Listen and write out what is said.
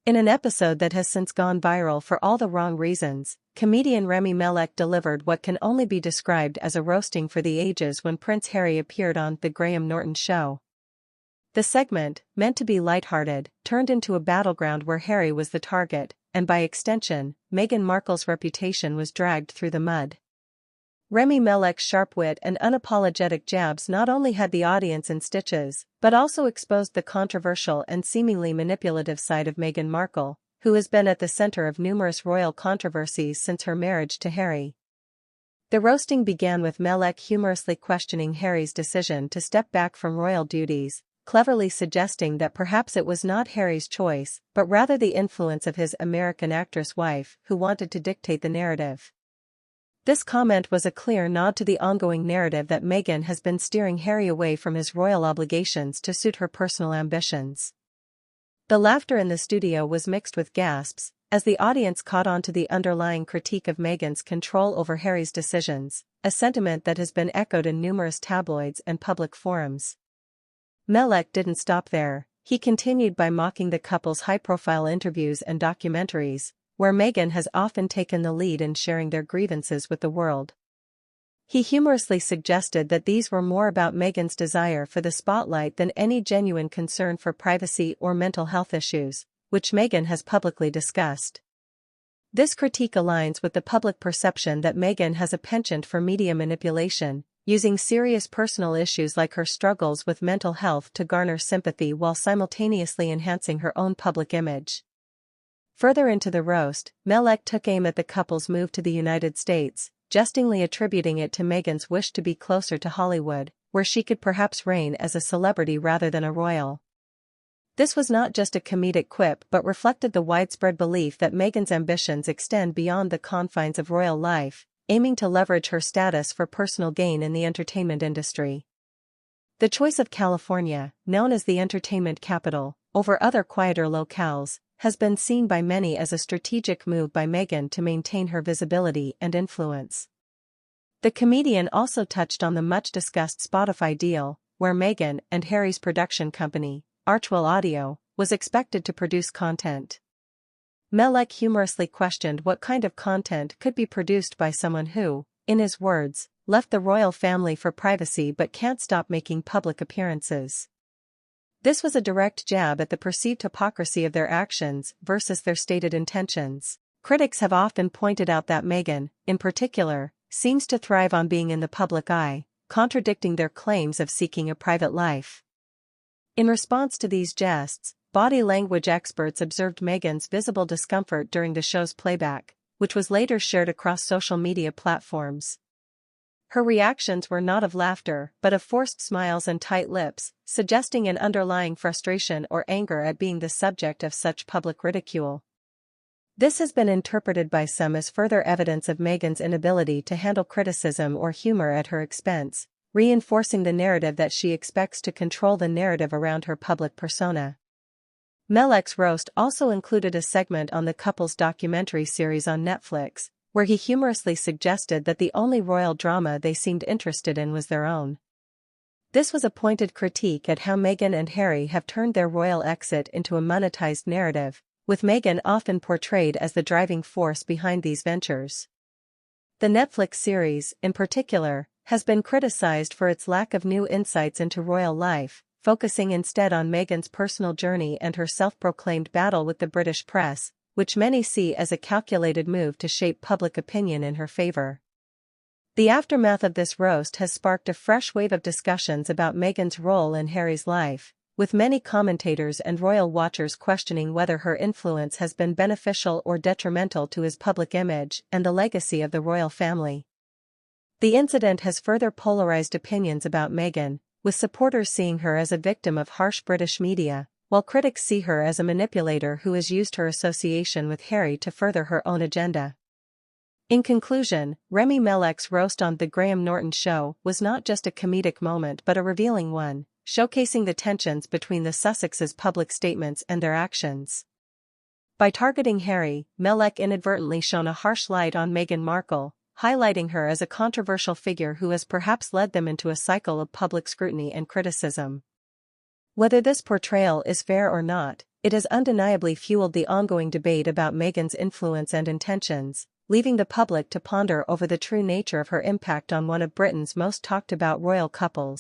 In an episode that has since gone viral for all the wrong reasons, comedian Remi Melek delivered what can only be described as a roasting for the ages when Prince Harry appeared on The Graham Norton Show. The segment, meant to be lighthearted, turned into a battleground where Harry was the target, and by extension, Meghan Markle's reputation was dragged through the mud. Remi Melek's sharp wit and unapologetic jabs not only had the audience in stitches, but also exposed the controversial and seemingly manipulative side of Meghan Markle, who has been at the center of numerous royal controversies since her marriage to Harry. The roasting began with Melek humorously questioning Harry's decision to step back from royal duties, cleverly suggesting that perhaps it was not Harry's choice, but rather the influence of his American actress wife who wanted to dictate the narrative. This comment was a clear nod to the ongoing narrative that Meghan has been steering Harry away from his royal obligations to suit her personal ambitions. The laughter in the studio was mixed with gasps, as the audience caught on to the underlying critique of Meghan's control over Harry's decisions, a sentiment that has been echoed in numerous tabloids and public forums. Melek didn't stop there. He continued by mocking the couple's high-profile interviews and documentaries, where Meghan has often taken the lead in sharing their grievances with the world. He humorously suggested that these were more about Meghan's desire for the spotlight than any genuine concern for privacy or mental health issues, which Meghan has publicly discussed. This critique aligns with the public perception that Meghan has a penchant for media manipulation, using serious personal issues like her struggles with mental health to garner sympathy while simultaneously enhancing her own public image. Further into the roast, Melek took aim at the couple's move to the United States, jestingly attributing it to Meghan's wish to be closer to Hollywood, where she could perhaps reign as a celebrity rather than a royal. This was not just a comedic quip but reflected the widespread belief that Meghan's ambitions extend beyond the confines of royal life, aiming to leverage her status for personal gain in the entertainment industry. The choice of California, known as the entertainment capital, over other quieter locales, has been seen by many as a strategic move by Meghan to maintain her visibility and influence. The comedian also touched on the much-discussed Spotify deal, where Meghan and Harry's production company, Archwell Audio, was expected to produce content. Melek humorously questioned what kind of content could be produced by someone who, in his words, left the royal family for privacy but can't stop making public appearances. This was a direct jab at the perceived hypocrisy of their actions versus their stated intentions. Critics have often pointed out that Meghan, in particular, seems to thrive on being in the public eye, contradicting their claims of seeking a private life. In response to these jests, body language experts observed Meghan's visible discomfort during the show's playback, which was later shared across social media platforms. Her reactions were not of laughter but of forced smiles and tight lips, suggesting an underlying frustration or anger at being the subject of such public ridicule. This has been interpreted by some as further evidence of Meghan's inability to handle criticism or humor at her expense, reinforcing the narrative that she expects to control the narrative around her public persona. Melek's roast also included a segment on the couple's documentary series on Netflix, where he humorously suggested that the only royal drama they seemed interested in was their own. This was a pointed critique at how Meghan and Harry have turned their royal exit into a monetized narrative, with Meghan often portrayed as the driving force behind these ventures. The Netflix series, in particular, has been criticized for its lack of new insights into royal life, focusing instead on Meghan's personal journey and her self-proclaimed battle with the British press, which many see as a calculated move to shape public opinion in her favor. The aftermath of this roast has sparked a fresh wave of discussions about Meghan's role in Harry's life, with many commentators and royal watchers questioning whether her influence has been beneficial or detrimental to his public image and the legacy of the royal family. The incident has further polarized opinions about Meghan, with supporters seeing her as a victim of harsh British media, while critics see her as a manipulator who has used her association with Harry to further her own agenda. In conclusion, Remi Melek's roast on The Graham Norton Show was not just a comedic moment but a revealing one, showcasing the tensions between the Sussexes' public statements and their actions. By targeting Harry, Melek inadvertently shone a harsh light on Meghan Markle, highlighting her as a controversial figure who has perhaps led them into a cycle of public scrutiny and criticism. Whether this portrayal is fair or not, It has undeniably fueled the ongoing debate about Meghan's influence and intentions, leaving the public to ponder over the true nature of her impact on one of Britain's most talked about royal couples.